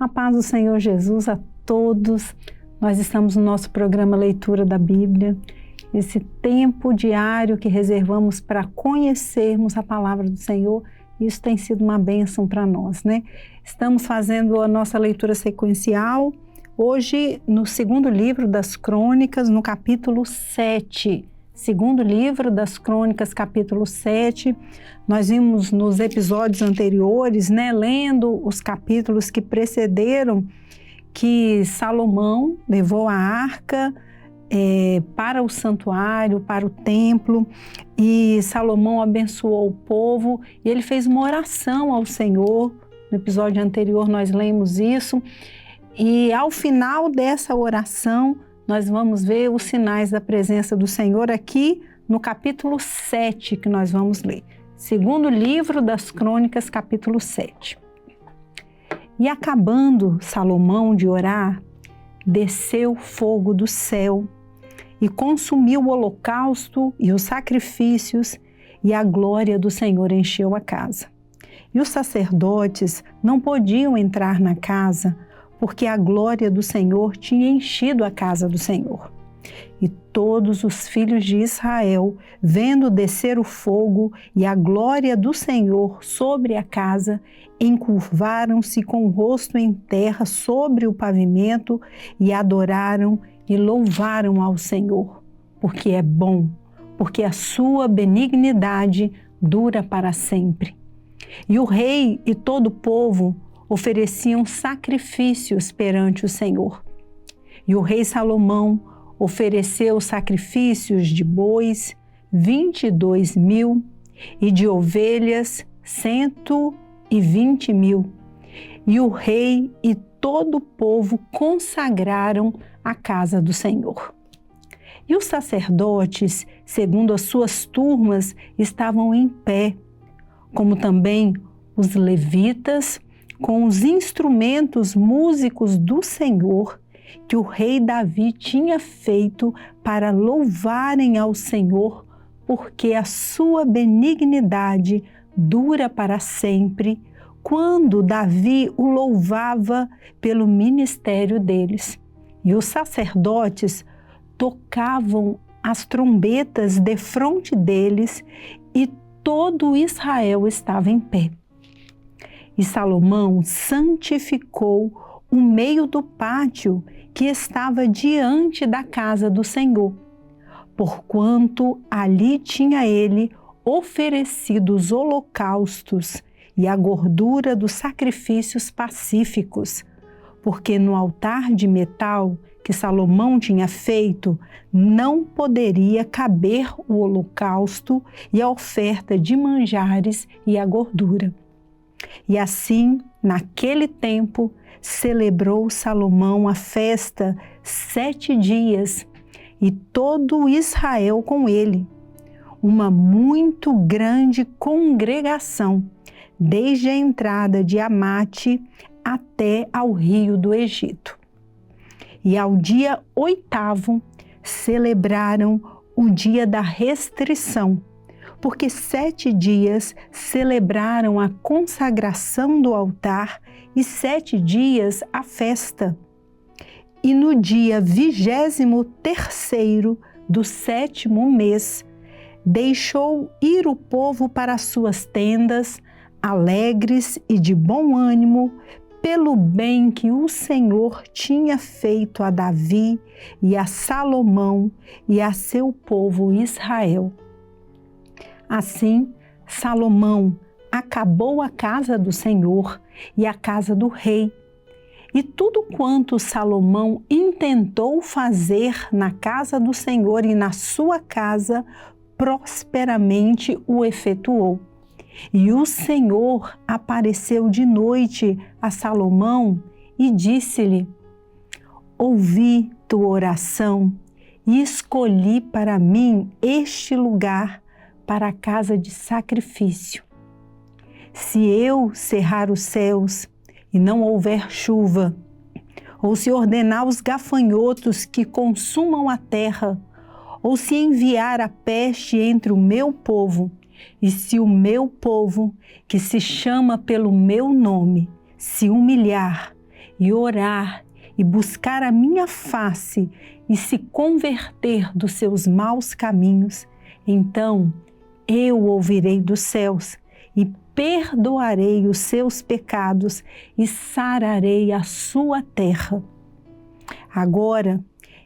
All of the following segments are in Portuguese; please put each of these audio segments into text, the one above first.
A paz do Senhor Jesus a todos. Nós estamos no nosso programa Leitura da Bíblia, esse tempo diário que reservamos para conhecermos a palavra do Senhor. Isso tem sido uma bênção para nós, né? Estamos fazendo a nossa leitura sequencial, hoje no segundo livro das Crônicas, no capítulo 7. Segundo livro das Crônicas, capítulo 7. Nós vimos nos episódios anteriores, né, lendo os capítulos que precederam, que Salomão levou a arca para o santuário, para o templo, e Salomão abençoou o povo, e ele fez uma oração ao Senhor. No episódio anterior nós lemos isso, e ao final dessa oração, nós vamos ver os sinais da presença do Senhor aqui no capítulo 7 que nós vamos ler. Segundo livro das Crônicas, capítulo 7. E acabando Salomão de orar, desceu fogo do céu e consumiu o holocausto e os sacrifícios, e a glória do Senhor encheu a casa. E os sacerdotes não podiam entrar na casa, porque a glória do Senhor tinha enchido a casa do Senhor. E todos os filhos de Israel, vendo descer o fogo e a glória do Senhor sobre a casa, encurvaram-se com o rosto em terra sobre o pavimento e adoraram e louvaram ao Senhor, porque é bom, porque a sua benignidade dura para sempre. E o rei e todo o povo ofereciam sacrifícios perante o Senhor. E o rei Salomão ofereceu sacrifícios de bois 22.000 e de ovelhas 120.000. E o rei e todo o povo consagraram a casa do Senhor. E os sacerdotes, segundo as suas turmas, estavam em pé, como também os levitas, com os instrumentos músicos do Senhor, que o rei Davi tinha feito para louvarem ao Senhor, porque a sua benignidade dura para sempre, quando Davi o louvava pelo ministério deles. E os sacerdotes tocavam as trombetas defronte deles, e todo Israel estava em pé. E Salomão santificou o meio do pátio que estava diante da casa do Senhor, porquanto ali tinha ele oferecido os holocaustos e a gordura dos sacrifícios pacíficos, porque no altar de metal que Salomão tinha feito, não poderia caber o holocausto e a oferta de manjares e a gordura. E assim, naquele tempo, celebrou Salomão a festa 7 dias, e todo Israel com ele, uma muito grande congregação, desde a entrada de Amate até ao rio do Egito. E ao dia 8º celebraram o dia da restrição, porque 7 dias celebraram a consagração do altar e 7 dias a festa. E no dia 23º do 7º mês, deixou ir o povo para as suas tendas, alegres e de bom ânimo, pelo bem que o Senhor tinha feito a Davi e a Salomão e a seu povo Israel. Assim, Salomão acabou a casa do Senhor e a casa do rei, e tudo quanto Salomão intentou fazer na casa do Senhor e na sua casa, prosperamente o efetuou. E o Senhor apareceu de noite a Salomão e disse-lhe: ouvi tua oração e escolhi para mim este lugar para a casa de sacrifício. Se eu cerrar os céus e não houver chuva, ou se ordenar os gafanhotos que consumam a terra, ou se enviar a peste entre o meu povo, e se o meu povo, que se chama pelo meu nome, se humilhar e orar e buscar a minha face e se converter dos seus maus caminhos, então eu ouvirei dos céus e perdoarei os seus pecados e sararei a sua terra. Agora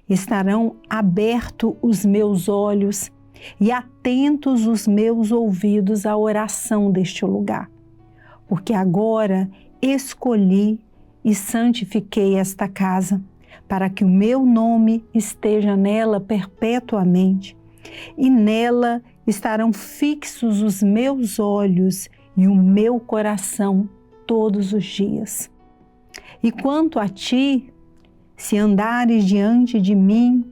estarão abertos os meus olhos e atentos os meus ouvidos à oração deste lugar, porque agora escolhi e santifiquei esta casa, para que o meu nome esteja nela perpetuamente, e nela estarão fixos os meus olhos e o meu coração todos os dias. E quanto a ti, se andares diante de mim,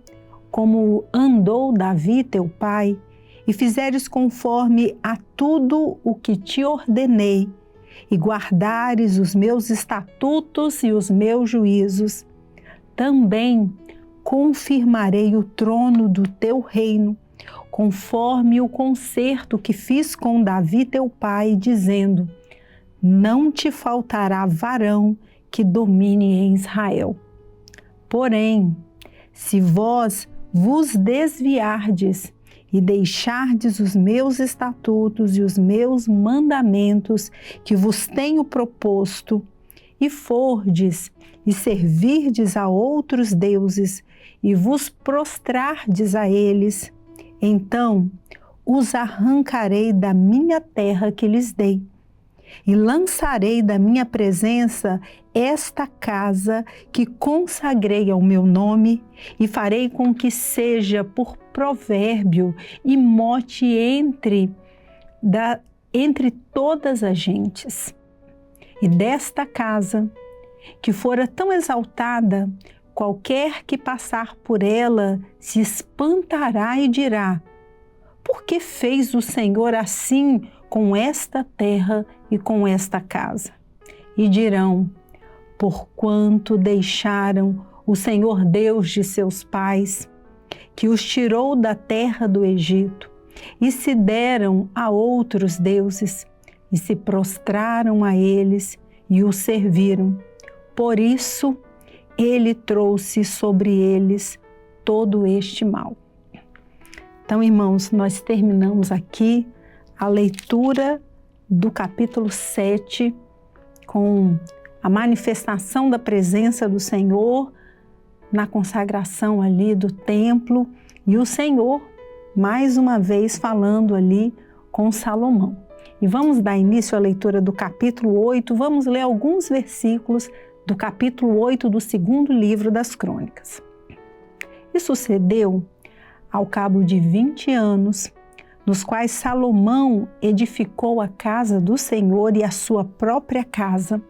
como andou Davi teu pai, e fizeres conforme a tudo o que te ordenei, e guardares os meus estatutos e os meus juízos, também confirmarei o trono do teu reino, conforme o concerto que fiz com Davi teu pai, dizendo: não te faltará varão que domine em Israel. Porém, se vós vos desviardes e deixardes os meus estatutos e os meus mandamentos que vos tenho proposto, e fordes e servirdes a outros deuses e vos prostrardes a eles, então os arrancarei da minha terra que lhes dei, e lançarei da minha presença esta casa que consagrei ao meu nome, e farei com que seja por provérbio e mote entre todas as gentes. E desta casa, que fora tão exaltada, qualquer que passar por ela se espantará e dirá: por que fez o Senhor assim com esta terra e com esta casa? E dirão: porquanto deixaram o Senhor Deus de seus pais, que os tirou da terra do Egito, e se deram a outros deuses, e se prostraram a eles e os serviram. Por isso, ele trouxe sobre eles todo este mal. Então, irmãos, nós terminamos aqui a leitura do capítulo 7 com a manifestação da presença do Senhor na consagração ali do templo e o Senhor, mais uma vez, falando ali com Salomão. E vamos dar início à leitura do capítulo 8, vamos ler alguns versículos do capítulo 8 do segundo livro das Crônicas. E sucedeu, ao cabo de 20 anos, nos quais Salomão edificou a casa do Senhor e a sua própria casa,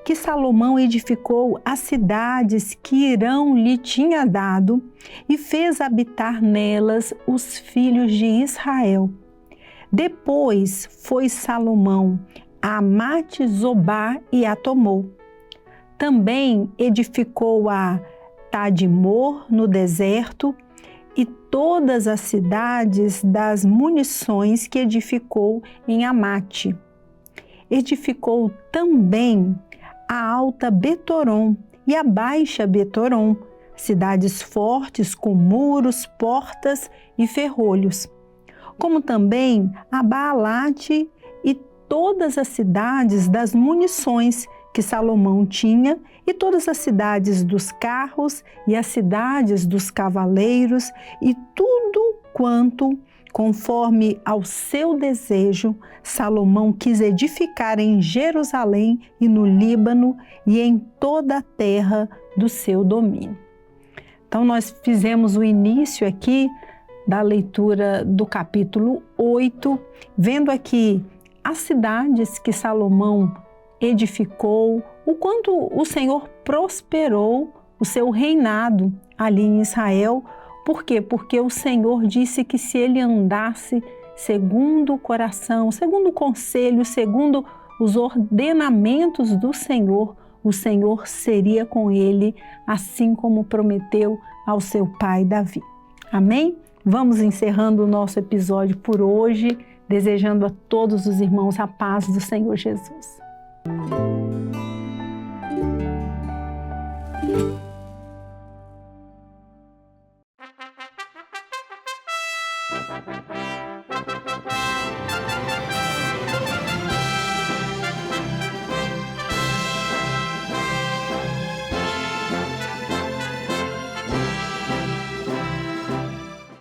que Salomão edificou as cidades que Hirão lhe tinha dado e fez habitar nelas os filhos de Israel. Depois foi Salomão a Amate-Zobá e a tomou. Também edificou a Tadmor no deserto e todas as cidades das munições que edificou em Amate. Edificou também a Alta Betorom e a Baixa Betorom, cidades fortes com muros, portas e ferrolhos, como também a Baalate e todas as cidades das munições que Salomão tinha, e todas as cidades dos carros e as cidades dos cavaleiros, e tudo quanto, conforme ao seu desejo, Salomão quis edificar em Jerusalém e no Líbano e em toda a terra do seu domínio. Então nós fizemos o início aqui da leitura do capítulo 8, vendo aqui as cidades que Salomão edificou, o quanto o Senhor prosperou o seu reinado ali em Israel. Por quê? Porque o Senhor disse que se ele andasse segundo o coração, segundo o conselho, segundo os ordenamentos do Senhor, o Senhor seria com ele, assim como prometeu ao seu pai Davi. Amém? Vamos encerrando o nosso episódio por hoje, desejando a todos os irmãos a paz do Senhor Jesus.